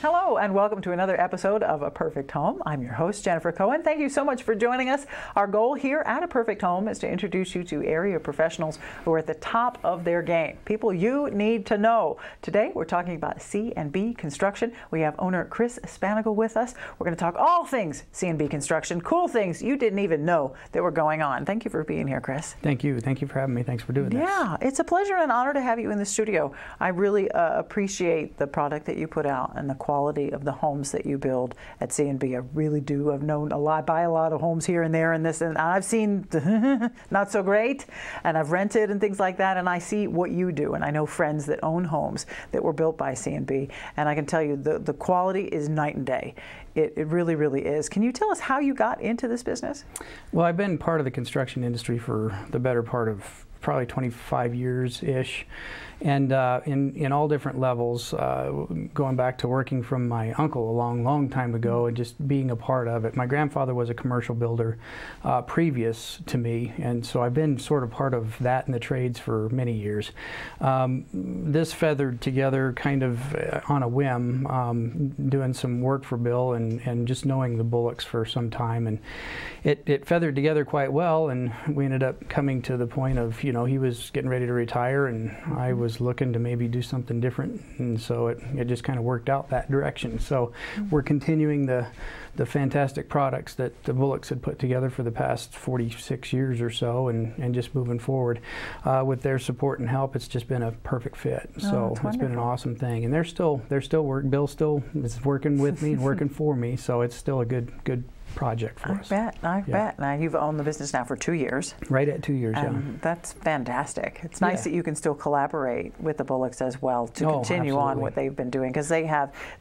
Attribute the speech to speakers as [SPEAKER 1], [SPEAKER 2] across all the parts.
[SPEAKER 1] Hello and welcome to another episode of A Perfect Home. I'm your host, Jennifer Cohen. Thank you so much for joining us. Our goal here at A Perfect Home is to introduce you to area professionals who are at the top of their game. People you need to know. Today we're talking about C&B construction. We have owner Chris Spannagel with us. We're going to talk all things C&B construction, cool things you didn't even know that were going on. Thank you for being here, Chris.
[SPEAKER 2] Thank you. Thank you for having me. Thanks for doing this.
[SPEAKER 1] Yeah, it's a pleasure and an honor to have you in the studio. I really appreciate the product that you put out and the quality of the homes that you build at C&B. I really do. I've known a lot, buy a lot of homes here and there and this, and I've seen not so great, and I've rented and things like that, and I see what you do, and I know friends that own homes that were built by C&B, and I can tell you the quality is night and day. It really, really is. Can you tell us how you got into this business?
[SPEAKER 2] Well, I've been part of the construction industry for the better part of probably 25 years-ish, and in all different levels, going back to working from my uncle a long time ago and just being a part of it. My grandfather was a commercial builder previous to me, and so I've been sort of part of that in the trades for many years. This feathered together kind of on a whim, doing some work for Bill and just knowing the Bullocks for some time, and it feathered together quite well, and we ended up coming to the point of, you know, he was getting ready to retire and I was looking to maybe do something different, and so it just kind of worked out that direction. So we're continuing the fantastic products that the Bullocks had put together for the past 46 years or so, and just moving forward with their support and help. It's just been a perfect fit. So it's been an awesome thing, and they're still working. Bill still is working with me and working for me, so it's still a good project for us.
[SPEAKER 1] I bet. Now, you've owned the business now for 2 years.
[SPEAKER 2] Right at 2 years, yeah.
[SPEAKER 1] That's fantastic. It's nice that you can still collaborate with the Bullocks as well to continue on what they've been doing, because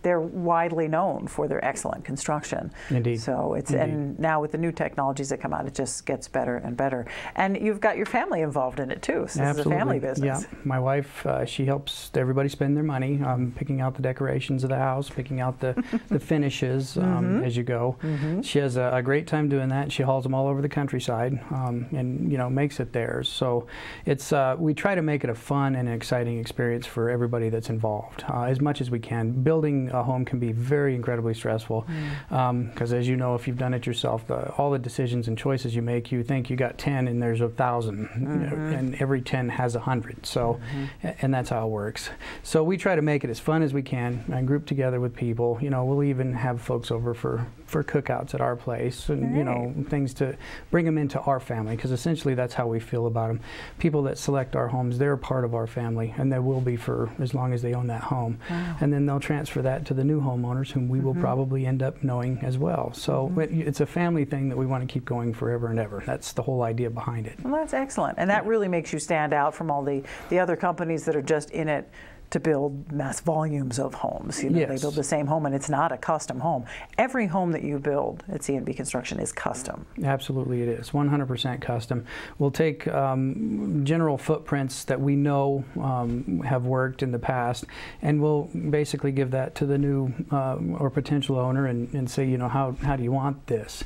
[SPEAKER 1] they're widely known for their excellent construction.
[SPEAKER 2] Indeed.
[SPEAKER 1] So and now with the new technologies that come out, it just gets better and better. And you've got your family involved in it too. So this is a family business.
[SPEAKER 2] Yeah. My wife, she helps everybody spend their money, picking out the decorations of the house, picking out the finishes as you go. She has a great time doing that. She hauls them all over the countryside, and makes it theirs. So it's we try to make it a fun and an exciting experience for everybody that's involved as much as we can. Building a home can be very incredibly stressful, because as you know, if you've done it yourself, all the decisions and choices you make, you think you got 10 and there's 1,000, and every 10 has 100. So, and that's how it works. So we try to make it as fun as we can and group together with people. We'll even have folks over for cookouts at our place, and things to bring them into our family, because essentially that's how we feel about them. People that select our homes, they're a part of our family, and they will be for as long as they own that home. Wow. And then they'll transfer that to the new homeowners, whom we will probably end up knowing as well. So it's a family thing that we want to keep going forever and ever. That's the whole idea behind it.
[SPEAKER 1] Well, that's excellent, and that really makes you stand out from all the other companies that are just in it to build mass volumes of homes. They build the same home, and it's not a custom home. Every home that you build at C&B Construction is custom.
[SPEAKER 2] Absolutely, it is 100% custom. We'll take general footprints that we know have worked in the past, and we'll basically give that to the new or potential owner and say, how do you want this?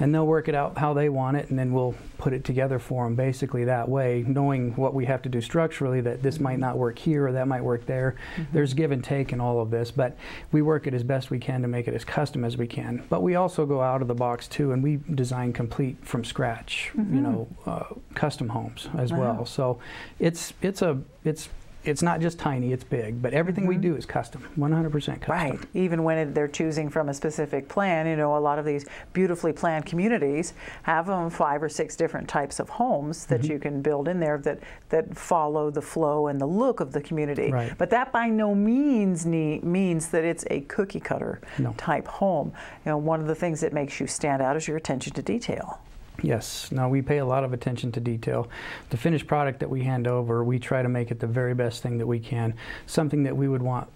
[SPEAKER 2] And they'll work it out how they want it, and then we'll put it together for them basically that way, knowing what we have to do structurally, that this might not work here or that might work there. There's give and take in all of this, but we work it as best we can to make it as custom as we can. But we also go out of the box too, and we design complete from scratch, custom homes as well. So it's not just tiny, it's big, but everything we do is custom, 100% custom.
[SPEAKER 1] Right, even when they're choosing from a specific plan. A lot of these beautifully planned communities have 5 or 6 different types of homes that you can build in there that follow the flow and the look of the community. Right. But that by no means means that it's a cookie cutter type home. One of the things that makes you stand out is your attention to detail.
[SPEAKER 2] Yes. No, we pay a lot of attention to detail. The finished product that we hand over, we try to make it the very best thing that we can, something that we would want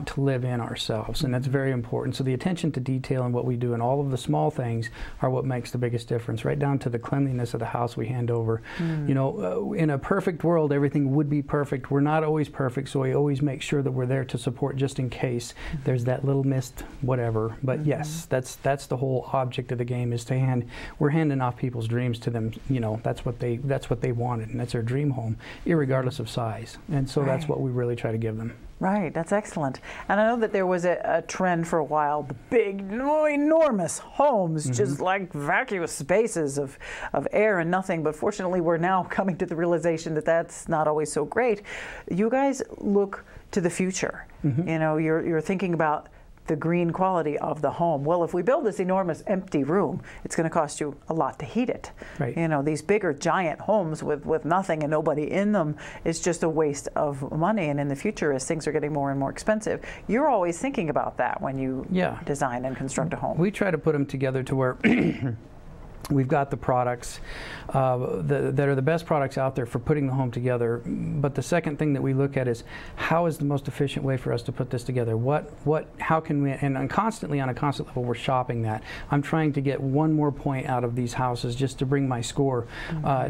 [SPEAKER 2] to live in ourselves, and that's very important. So the attention to detail and what we do and all of the small things are what makes the biggest difference, right down to the cleanliness of the house we hand over. In a perfect world, everything would be perfect. We're not always perfect, so we always make sure that we're there to support just in case there's that little missed whatever. But yes, that's the whole object of the game, is we're handing off people's dreams to them. That's what they wanted, and that's their dream home, irregardless of size. And so that's what we really try to give them.
[SPEAKER 1] Right, that's excellent. And I know that there was a trend for a while, the big, enormous homes, just like vacuous spaces of air and nothing. But fortunately, we're now coming to the realization that that's not always so great. You guys look to the future. You know, you're thinking about the green quality of the home. Well, if we build this enormous empty room, it's going to cost you a lot to heat it.
[SPEAKER 2] Right.
[SPEAKER 1] You know, these bigger giant homes with nothing and nobody in them is just a waste of money. And in the future, as things are getting more and more expensive, you're always thinking about that when you design and construct a home.
[SPEAKER 2] We try to put them together to where we've got the products that are the best products out there for putting the home together. But the second thing that we look at is how is the most efficient way for us to put this together? How can we, and constantly on a constant level, we're shopping that. I'm trying to get one more point out of these houses just to bring my score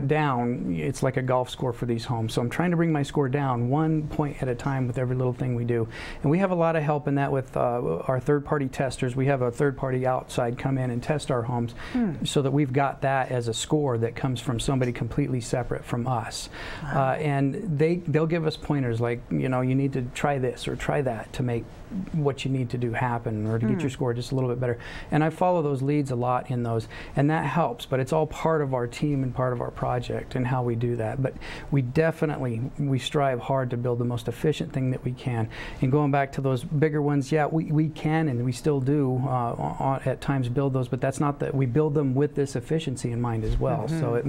[SPEAKER 2] down. It's like a golf score for these homes. So I'm trying to bring my score down one point at a time with every little thing we do. And we have a lot of help in that with our third-party testers. We have a third-party outside come in and test our homes so that we've got that as a score that comes from somebody completely separate from us. And they'll give us pointers like, you know, you need to try this or try that to make what you need to do happen or to get your score just a little bit better. And I follow those leads a lot in those, and that helps, but it's all part of our team and part of our project and how we do that. But we strive hard to build the most efficient thing that we can. And going back to those bigger ones, yeah, we can and we still do at times build those, but that's not that we build them with this efficiency in mind as well. So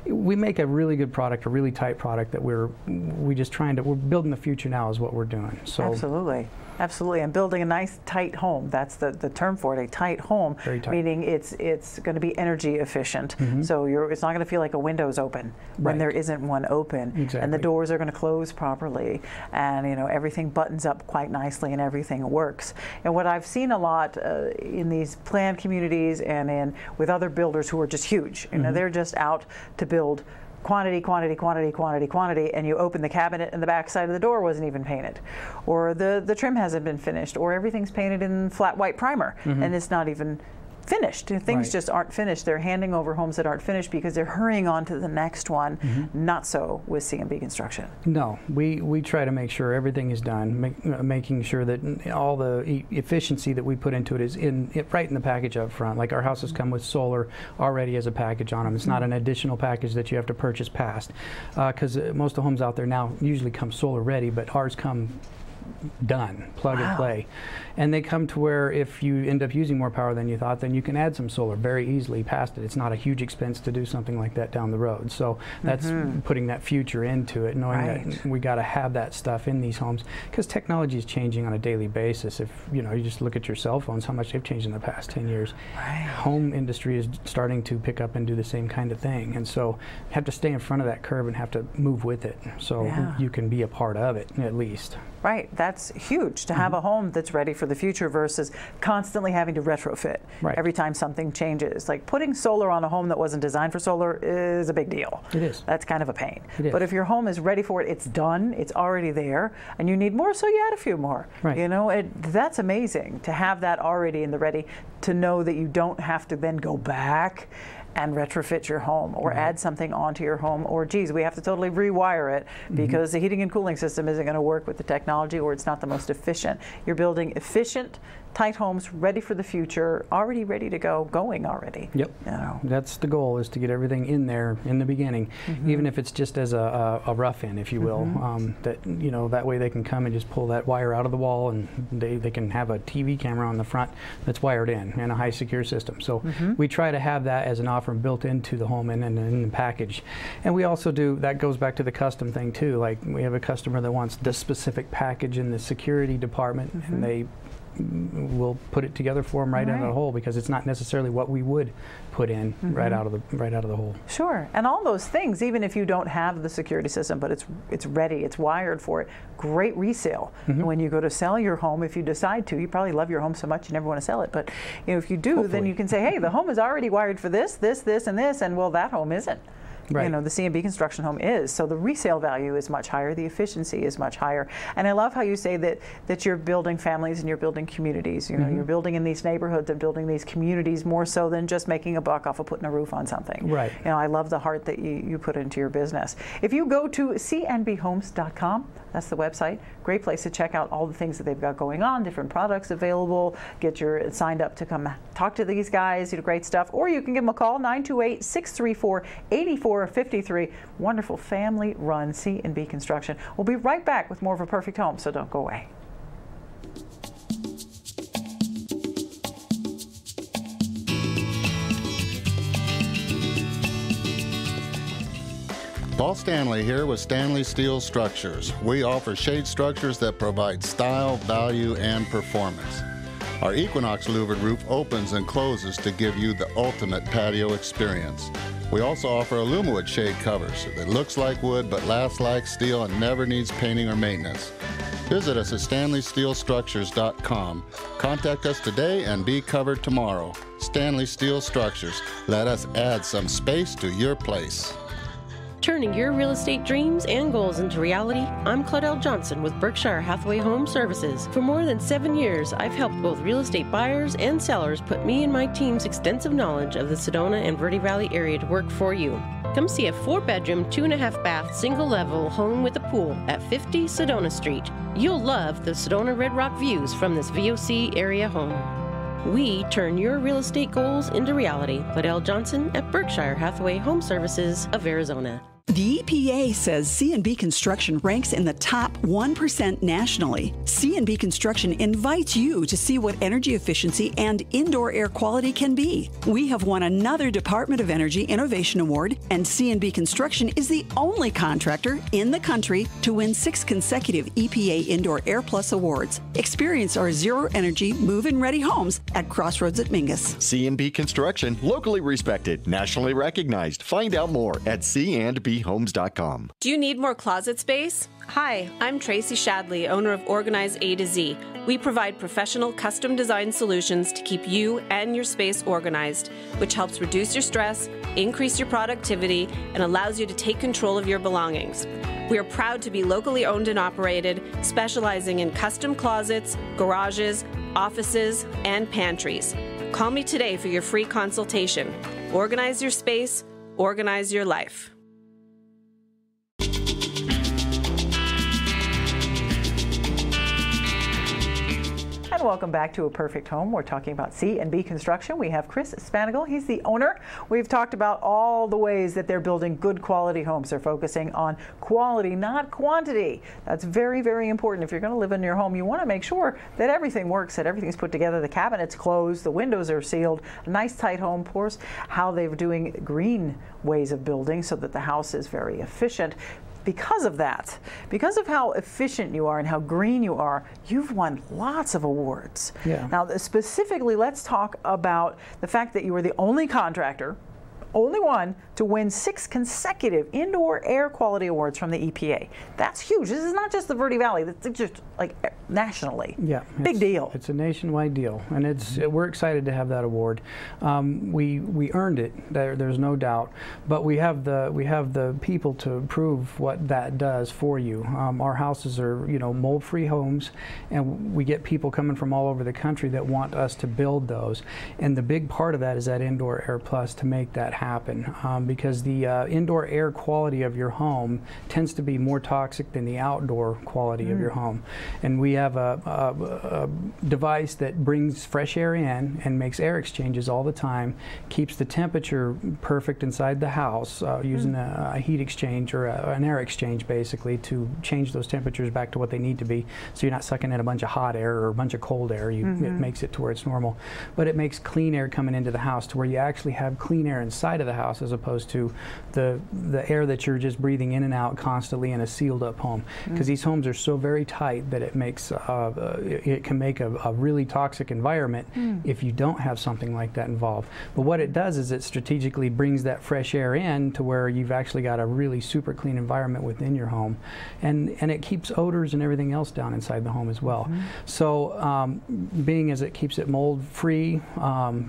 [SPEAKER 2] we make a really good product, a really tight product that we're building the future now is what we're doing. So
[SPEAKER 1] Absolutely, and building a nice tight home. That's the term for it, a tight home.
[SPEAKER 2] Very tight.
[SPEAKER 1] Meaning it's going to be energy efficient. So it's not going to feel like a window's open when there isn't one open.
[SPEAKER 2] Exactly.
[SPEAKER 1] And the doors are going to close properly, and you know, everything buttons up quite nicely and everything works. And what I've seen a lot in these planned communities and with other builders who are just huge, you know, they're just out to build quantity, quantity, quantity, quantity, quantity, and you open the cabinet and the back side of the door wasn't even painted, or the trim hasn't been finished, or everything's painted in flat white primer and it's not even finished. Things just aren't finished. They're handing over homes that aren't finished because they're hurrying on to the next one. Not so with C&B Construction. No,
[SPEAKER 2] we try to make sure everything is done, making sure that all the efficiency that we put into it is right in the package up front. Like our houses come with solar already as a package on them. It's not an additional package that you have to purchase past, because most of the homes out there now usually come solar ready, but ours come done, plug and play. And they come to where if you end up using more power than you thought, then you can add some solar very easily past it. It's not a huge expense to do something like that down the road. So that's putting that future into it, knowing that we got to have that stuff in these homes, because technology is changing on a daily basis. If you just look at your cell phones, how much they've changed in the past 10 years. Home industry is starting to pick up and do the same kind of thing, and so you have to stay in front of that curve and have to move with it, so you can be a part of it at least.
[SPEAKER 1] Right, that's huge to have a home that's ready for the future versus constantly having to retrofit every time something changes. Like putting solar on a home that wasn't designed for solar is a big deal.
[SPEAKER 2] It is.
[SPEAKER 1] That's kind of a pain.
[SPEAKER 2] It is.
[SPEAKER 1] But if your home is ready for it, it's done, it's already there, and you need more, so you add a few more. You know, that's amazing to have that already in the ready, to know that you don't have to then go back and retrofit your home or add something onto your home, or geez, we have to totally rewire it because the heating and cooling system isn't going to work with the technology, or it's not the most efficient. You're building efficient, tight homes ready for the future, already ready to go, going already.
[SPEAKER 2] Yep.
[SPEAKER 1] You know.
[SPEAKER 2] That's the goal, is to get everything in there in the beginning, even if it's just as a rough-in, if you will. That way they can come and just pull that wire out of the wall, and they can have a TV camera on the front that's wired in and a high secure system. So we try to have that as an offer built into the home and in the package. And we also do, that goes back to the custom thing too. Like we have a customer that wants this specific package in the security department, and they will put it together for them right out of the hole, because it's not necessarily what we would put in right out of the hole.
[SPEAKER 1] Sure, and all those things, even if you don't have the security system, but it's ready, it's wired for it. Great resale. When you go to sell your home, if you decide to, you probably love your home so much you never want to sell it, but if you do, then you can say, hey, the home is already wired for this, this, this, and this, and well, that home isn't. The C&B Construction home is. So the resale value is much higher, the efficiency is much higher. And I love how you say that you're building families and you're building communities. You're building in these neighborhoods and building these communities more so than just making a buck off of putting a roof on something. I love the heart that you put into your business. If you go to cnbhomes.com, That's the website. Great place to check out all the things that they've got going on, different products available, get your signed up to come talk to these guys, do great stuff. Or you can give them a call, 928-634-8453. Wonderful family-run C&B Construction. We'll be right back with more of A Perfect Home, so don't go away.
[SPEAKER 3] Paul Stanley here with Stanley Steel Structures. We offer shade structures that provide style, value, and performance. Our Equinox louvered roof opens and closes to give you the ultimate patio experience. We also offer Alumawood shade covers that looks like wood but lasts like steel and never needs painting or maintenance. Visit us at StanleySteelStructures.com. Contact us today and be covered tomorrow. Stanley Steel Structures. Let us add some space to your place.
[SPEAKER 4] Turning your real estate dreams and goals into reality, I'm Claudel Johnson with Berkshire Hathaway Home Services. For more than 7 years, I've helped both real estate buyers and sellers put me and my team's extensive knowledge of the Sedona and Verde Valley area to work for you. Come see a 4-bedroom, 2.5-bath, single-level home with a pool at 50 Sedona Street. You'll love the Sedona Red Rock views from this VOC area home. We turn your real estate goals into reality. Claudel Johnson at Berkshire Hathaway Home Services of Arizona.
[SPEAKER 5] The EPA says C&B Construction ranks in the top 1% nationally. C&B Construction invites you to see what energy efficiency and indoor air quality can be. We have won another Department of Energy Innovation Award, and C&B Construction is the only contractor in the country to win 6 consecutive EPA Indoor Airplus awards. Experience our zero-energy, move-in-ready homes at Crossroads at Mingus.
[SPEAKER 6] C&B Construction, locally respected, nationally recognized. Find out more at C&B Homes.com.
[SPEAKER 7] Do you need more closet space? Hi, I'm Tracy Shadley, owner of Organize A to Z. We provide professional custom design solutions to keep you and your space organized, which helps reduce your stress, increase your productivity, and allows you to take control of your belongings. We are proud to be locally owned and operated, specializing in custom closets, garages, offices, and pantries. Call me today for your free consultation. Organize your space, organize your life.
[SPEAKER 1] And welcome back to A Perfect Home. We're talking about C&B Construction. We have Chris Spannagel. He's the owner. We've talked about all the ways that they're building good quality homes. They're focusing on quality, not quantity. That's very, very important. If you're going to live in your home, you want to make sure that everything works, that everything's put together, the cabinets closed, the windows are sealed, a nice tight home. Of course, how they're doing green ways of building so that the house is very efficient. Because of that, because of how efficient you are and how green you are, you've won lots of awards.
[SPEAKER 2] Yeah.
[SPEAKER 1] Now, specifically, let's talk about the fact that you were the only contractor, only one, to win 6 consecutive indoor air quality awards from the EPA. That's huge. This is not just the Verde Valley. It's just like nationally.
[SPEAKER 2] Yeah,
[SPEAKER 1] big deal.
[SPEAKER 2] It's a nationwide deal, and we're excited to have that award. We earned it. There's no doubt. But we have the people to prove what that does for you. Our houses are mold-free homes, and we get people coming from all over the country that want us to build those. And the big part of that is that Indoor Air Plus to make that happen, because the indoor air quality of your home tends to be more toxic than the outdoor quality of your home. And we have a device that brings fresh air in and makes air exchanges all the time, keeps the temperature perfect inside the house using a heat exchange or an air exchange basically to change those temperatures back to what they need to be, so you're not sucking in a bunch of hot air or a bunch of cold air. It makes it to where it's normal. But it makes clean air coming into the house to where you actually have clean air inside of the house as opposed to the air that you're just breathing in and out constantly in a sealed up home, because these homes are so very tight that it makes it can make a really toxic environment if you don't have something like that involved. But what it does is it strategically brings that fresh air in to where you've actually got a really super clean environment within your home, and it keeps odors and everything else down inside the home as well. So being as it keeps it mold free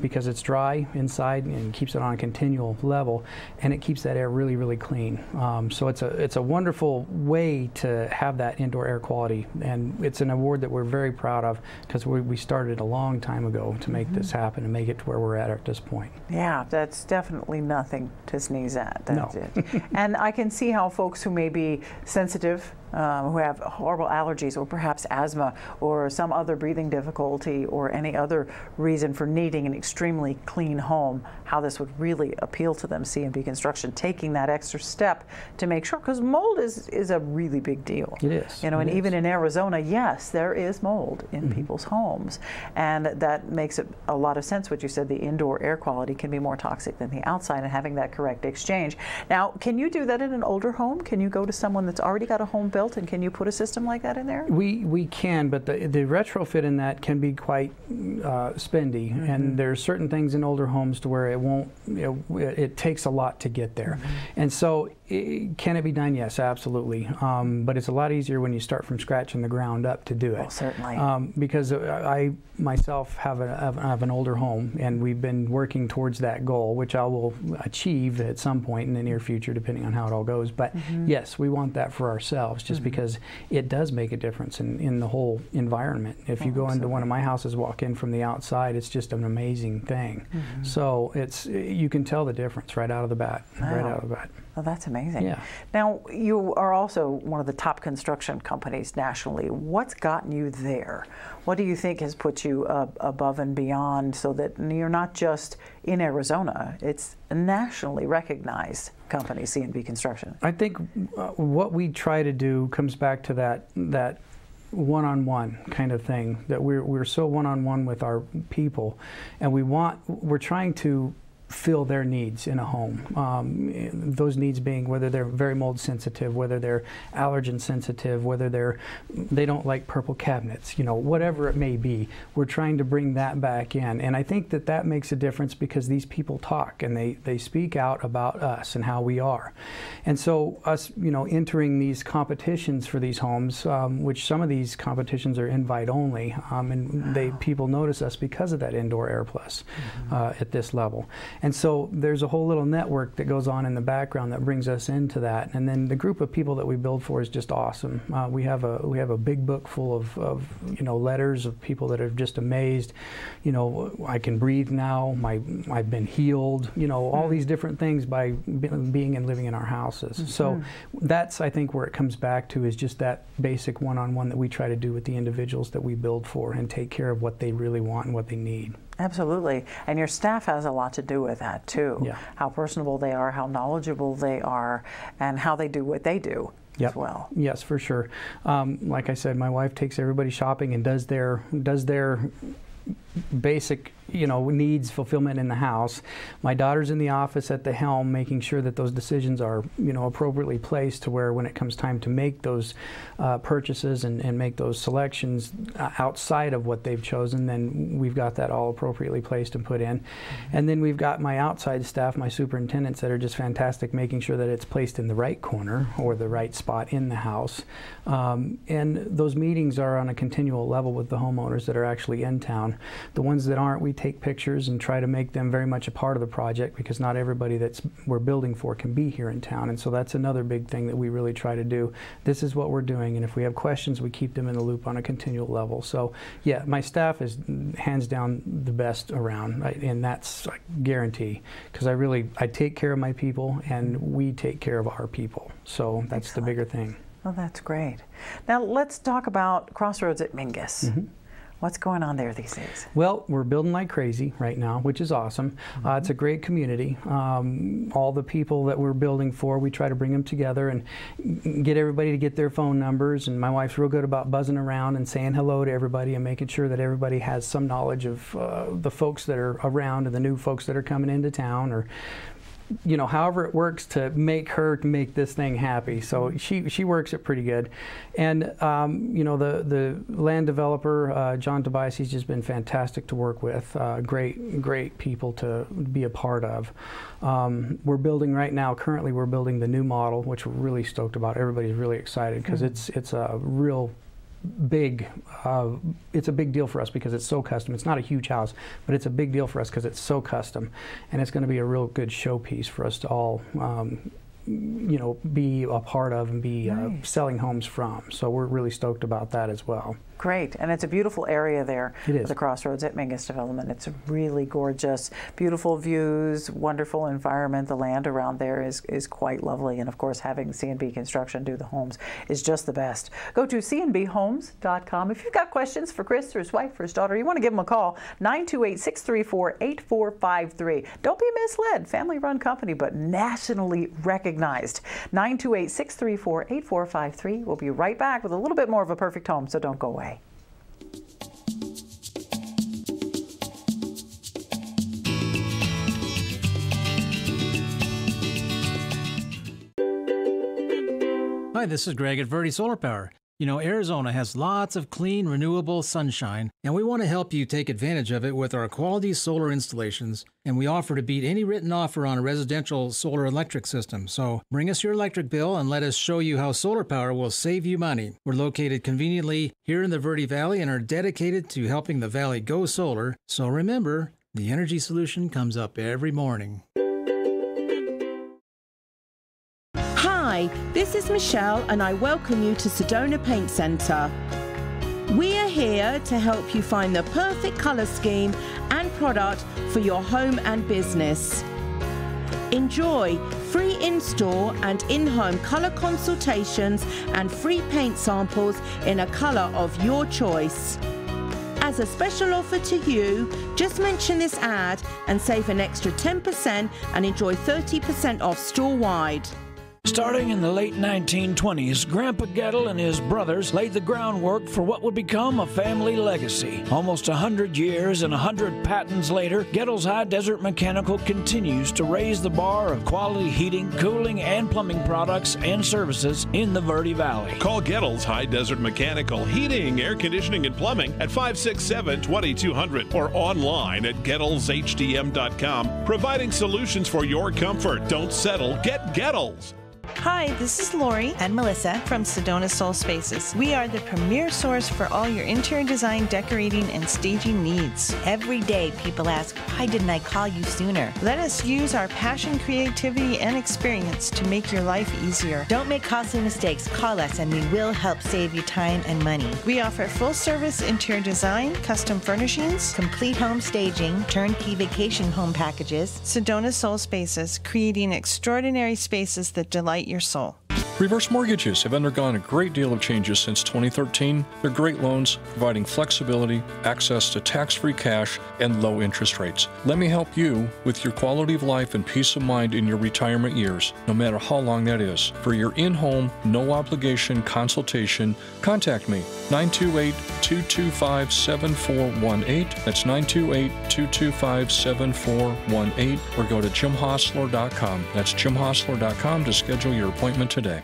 [SPEAKER 2] because it's dry inside and keeps it on a continual level, and it keeps that air really, really clean. So it's a wonderful way to have that indoor air quality, and it's an award that we're very proud of because we started a long time ago to make this happen and make it to where we're at this point.
[SPEAKER 1] Yeah, that's definitely nothing to sneeze at. That's
[SPEAKER 2] No.
[SPEAKER 1] it. And I can see how folks who may be sensitive who have horrible allergies or perhaps asthma or some other breathing difficulty or any other reason for needing an extremely clean home, how this would really appeal to them, C&B Construction, taking that extra step to make sure, because mold is a really big deal.
[SPEAKER 2] It is.
[SPEAKER 1] You know, and even in Arizona, yes, there is mold in people's homes, and that makes it a lot of sense what you said, the indoor air quality can be more toxic than the outside, and having that correct exchange. Now, can you do that in an older home? Can you go to someone that's already got a home built, and can you put a system like that in there?
[SPEAKER 2] We can, but the retrofit in that can be quite spendy, and there's certain things in older homes to where it won't, it takes a lot to get there. And so can it be done? Yes, absolutely. But it's a lot easier when you start from scratch in the ground up to do it.
[SPEAKER 1] Well, certainly.
[SPEAKER 2] Because I myself have an older home, and we've been working towards that goal, which I will achieve at some point in the near future, depending on how it all goes. But yes, we want that for ourselves, just because it does make a difference in the whole environment. If you go into one of my houses, walk in from the outside, it's just an amazing thing. So you can tell the difference right out of the bat. Wow. Right out of the bat.
[SPEAKER 1] Oh, that's amazing.
[SPEAKER 2] Yeah.
[SPEAKER 1] Now, you are also one of the top construction companies nationally. What's gotten you there? What do you think has put you above and beyond, so that you're not just in Arizona, it's a nationally recognized company, C&B Construction?
[SPEAKER 2] I think what we try to do comes back to that one-on-one kind of thing, that we're so one-on-one with our people, and we're trying to fill their needs in a home. Those needs being whether they're very mold sensitive, whether they're allergen sensitive, whether they don't like purple cabinets, whatever it may be. We're trying to bring that back in, and I think that makes a difference, because these people talk and they speak out about us and how we are. And so us, entering these competitions for these homes, which some of these competitions are invite only, and people notice us because of that indoor Airplus at this level. And so there's a whole little network that goes on in the background that brings us into that. And then the group of people that we build for is just awesome. We have a big book full of letters of people that are just amazed. I can breathe now. I've been healed. All these different things by being and living in our houses. So that's, I think, where it comes back to, is just that basic one-on-one that we try to do with the individuals that we build for, and take care of what they really want and what they need.
[SPEAKER 1] Absolutely. And your staff has a lot to do with that, too.
[SPEAKER 2] Yeah.
[SPEAKER 1] How personable they are, how knowledgeable they are, and how they do what they do as well.
[SPEAKER 2] Yes, for sure. Like I said, my wife takes everybody shopping and does their basic needs fulfillment in the house. My daughter's in the office at the helm, making sure that those decisions are appropriately placed, to where when it comes time to make those purchases and make those selections outside of what they've chosen, then we've got that all appropriately placed and put in. And then we've got my outside staff, my superintendents, that are just fantastic, making sure that it's placed in the right corner or the right spot in the house. And those meetings are on a continual level with the homeowners that are actually in town. The ones that aren't, we take pictures and try to make them very much a part of the project, because not everybody we're building for can be here in town. And so that's another big thing that we really try to do. This is what we're doing, and if we have questions, we keep them in the loop on a continual level. So yeah, my staff is hands down the best around, and that's a guarantee, because I take care of my people, and we take care of our people. So that's
[SPEAKER 1] Excellent.
[SPEAKER 2] The bigger thing.
[SPEAKER 1] Well, that's great. Now let's talk about Crossroads at Mingus. What's going on there these days? Well,
[SPEAKER 2] we're building like crazy right now, which is awesome. It's a great community. All the people that we're building for, we try to bring them together and get everybody to get their phone numbers. And my wife's real good about buzzing around and saying hello to everybody and making sure that everybody has some knowledge of the folks that are around and the new folks that are coming into town, or however it works to make this thing happy. So she works it pretty good. And the land developer, John Tobias, he's just been fantastic to work with. Great people to be a part of. We're building right now, currently we're building the new model, which we're really stoked about. Everybody's really excited, because it's a real big, it's a big deal for us because it's so custom. It's not a huge house, but it's a big deal for us because it's so custom, and it's going to be a real good showpiece for us to all be a part of and be selling homes from. So we're really stoked about that as well.
[SPEAKER 1] Great, and it's a beautiful area there.
[SPEAKER 2] It is.
[SPEAKER 1] The Crossroads at Mingus Development. It's really gorgeous, beautiful views, wonderful environment. The land around there is quite lovely, and of course having C&B Construction do the homes is just the best. Go to cnbhomes.com. If you've got questions for Chris or his wife or his daughter, you want to give them a call, 928-634-8453. Don't be misled, family-run company, but nationally recognized. 928-634-8453. We'll be right back with a little bit more of a perfect home, so don't go away.
[SPEAKER 8] Hi, this is Greg at Verde Solar Power. You know, Arizona has lots of clean, renewable sunshine, and we want to help you take advantage of it with our quality solar installations, and we offer to beat any written offer on a residential solar electric system. So bring us your electric bill and let us show you how solar power will save you money. We're located conveniently here in the Verde Valley and are dedicated to helping the valley go solar. So remember, the energy solution comes up every morning.
[SPEAKER 9] Hi, this is Michelle and I welcome you to Sedona Paint Center. We are here to help you find the perfect color scheme and product for your home and business. Enjoy free in-store and in-home color consultations and free paint samples in a color of your choice. As a special offer to you, just mention this ad and save an extra 10% and enjoy 30% off store-wide.
[SPEAKER 10] Starting in the late 1920s, Grandpa Gettle and his brothers laid the groundwork for what would become a family legacy. Almost 100 years and 100 patents later, Gettle's High Desert Mechanical continues to raise the bar of quality heating, cooling, and plumbing products and services in the Verde Valley.
[SPEAKER 11] Call Gettle's High Desert Mechanical Heating, Air Conditioning, and Plumbing at 567-2200 or online at GettlesHDM.com, providing solutions for your comfort. Don't settle. Get Gettles.
[SPEAKER 12] Hi, this is Lori and Melissa from Sedona Soul Spaces. We are the premier source for all your interior design, decorating, and staging needs.
[SPEAKER 13] Every day people ask, why didn't I call you sooner?
[SPEAKER 12] Let us use our passion, creativity, and experience to make your life easier.
[SPEAKER 13] Don't make costly mistakes. Call us and we will help save you time and money.
[SPEAKER 12] We offer full-service interior design, custom furnishings,
[SPEAKER 13] complete home staging, turnkey vacation home packages.
[SPEAKER 12] Sedona Soul Spaces, creating extraordinary spaces that delight your soul.
[SPEAKER 14] Reverse mortgages have undergone a great deal of changes since 2013. They're great loans, providing flexibility, access to tax-free cash, and low interest rates. Let me help you with your quality of life and peace of mind in your retirement years, no matter how long that is. For your in-home, no-obligation consultation, contact me, 928-225-7418. That's 928-225-7418, or go to jimhostler.com. That's jimhostler.com to schedule your appointment today.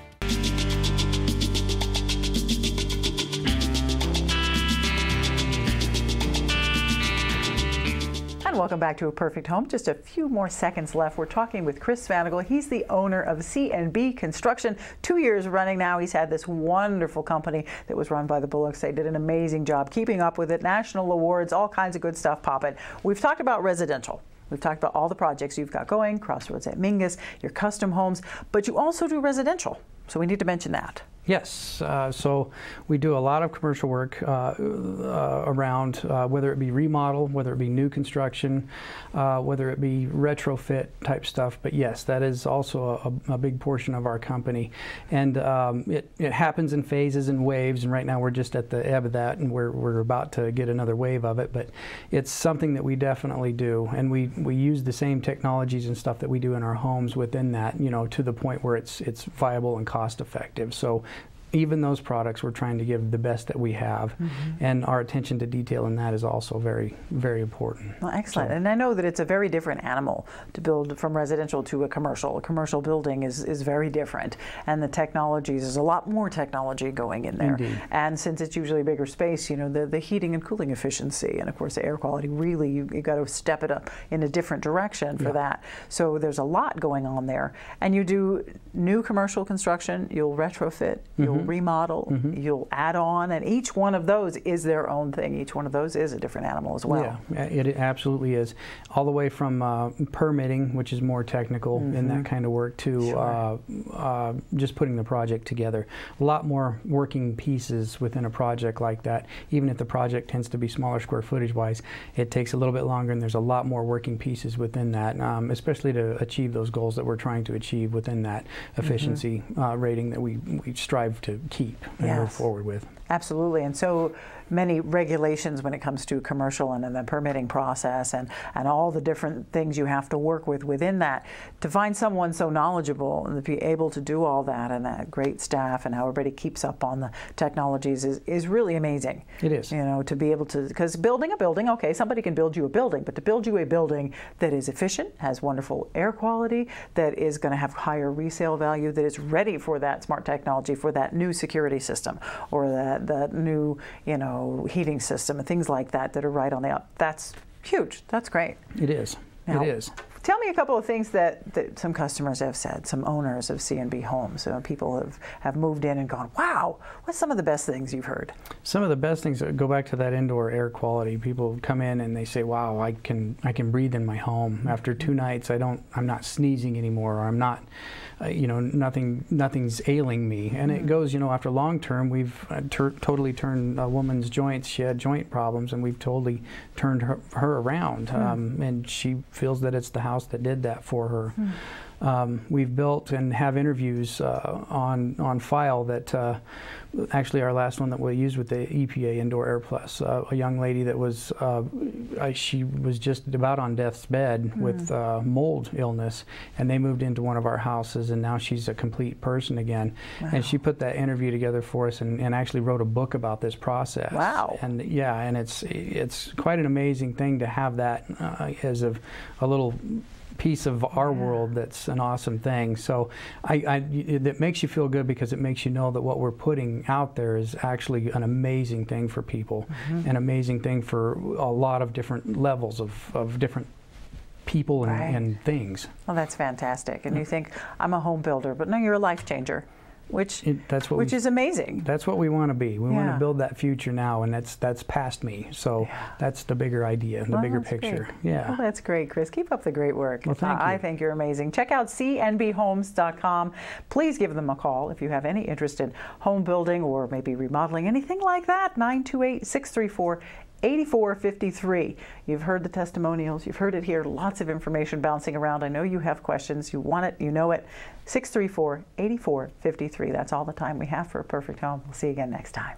[SPEAKER 1] And welcome back to A Perfect Home. Just a few more seconds left. We're talking with Chris Spannagel. He's the owner of C&B Construction. 2 years running now. He's had this wonderful company that was run by the Bullocks. They did an amazing job keeping up with it. National awards, all kinds of good stuff popping. We've talked about residential. We've talked about all the projects you've got going, Crossroads at Mingus, your custom homes, but you also do residential. So we need to mention that.
[SPEAKER 2] Yes, so we do a lot of commercial work around whether it be remodel, whether it be new construction, whether it be retrofit type stuff. But yes, that is also a big portion of our company. And it happens in phases and waves, and right now we're just at the ebb of that, and we're about to get another wave of it. But it's something that we definitely do, and we use the same technologies and stuff that we do in our homes within that, you know, to the point where it's viable and cost effective. So even those products, we're trying to give the best that we have, and our attention to detail in that is also very, very important.
[SPEAKER 1] Well, excellent.
[SPEAKER 2] So,
[SPEAKER 1] and I know that it's a very different animal to build from residential to a commercial. A commercial building is very different, and the technologies, there's a lot more technology going in there.
[SPEAKER 2] Indeed.
[SPEAKER 1] And since it's usually a bigger space, you know, the heating and cooling efficiency, and of course the air quality, really you got to step it up in a different direction for that. So there's a lot going on there. And you do new commercial construction, you'll retrofit, you'll you'll remodel, you'll add on, and each one of those is their own thing. Each one of those is a different animal as well.
[SPEAKER 2] Yeah, it absolutely is. All the way from permitting, which is more technical in that kind of work, to just putting the project together. A lot more working pieces within a project like that. Even if the project tends to be smaller square footage wise, it takes a little bit longer, and there's a lot more working pieces within that, especially to achieve those goals that we're trying to achieve within that efficiency rating that we strive to keep and move forward with.
[SPEAKER 1] Absolutely, and so many regulations when it comes to commercial and in the permitting process, and all the different things you have to work with within that. To find someone so knowledgeable and to be able to do all that, and that great staff, and how everybody keeps up on the technologies is really amazing.
[SPEAKER 2] It is.
[SPEAKER 1] You know, to be able to, because building a building, okay, somebody can build you a building, but to build you a building that is efficient, has wonderful air quality, that is going to have higher resale value, that is ready for that smart technology, for that new security system, or that new, you know, heating system and things like that are right on the up. That's huge. That's great.
[SPEAKER 2] It is.
[SPEAKER 1] Now,
[SPEAKER 2] it is.
[SPEAKER 1] Tell me a couple of things that some customers have said, some owners of C&B Homes. People have moved in and gone, wow, what's some of the best things you've heard? Some
[SPEAKER 2] of the best things go back to that indoor air quality. People come in and they say, wow, I can breathe in my home. After 2 nights, I'm not sneezing anymore, or I'm not, nothing's ailing me. And it goes, after long term, we've totally turned a woman's joints. She had joint problems, and we've totally turned her around. And she feels that it's the house that did that for her. We've built and have interviews on file that actually our last one that we used with the EPA Indoor Airplus, a young lady that was she was just about on death's bed with mold illness, and they moved into one of our houses, and now she's a complete person again. Wow. And she put that interview together for us and actually wrote a book about this process. Wow. And yeah, and it's quite an amazing thing to have that as a little piece of our world. That's an awesome thing. So it makes you feel good, because it makes you know that what we're putting out there is actually an amazing thing for people, an amazing thing for a lot of different levels of different people and things. Well, that's fantastic. And you think, I'm a home builder, but no, you're a life changer. Which is amazing. That's what we want to be. We want to build that future now, and that's past me. So that's the bigger idea, the bigger picture. Great. Yeah. Well, that's great, Chris. Keep up the great work. Well, thank you. I think you're amazing. Check out cnbhomes.com. Please give them a call if you have any interest in home building or maybe remodeling, anything like that. 928-634-8453. You've heard the testimonials. You've heard it here. Lots of information bouncing around. I know you have questions. You want it. You know it. 634-8453. That's all the time we have for A Perfect Home. We'll see you again next time.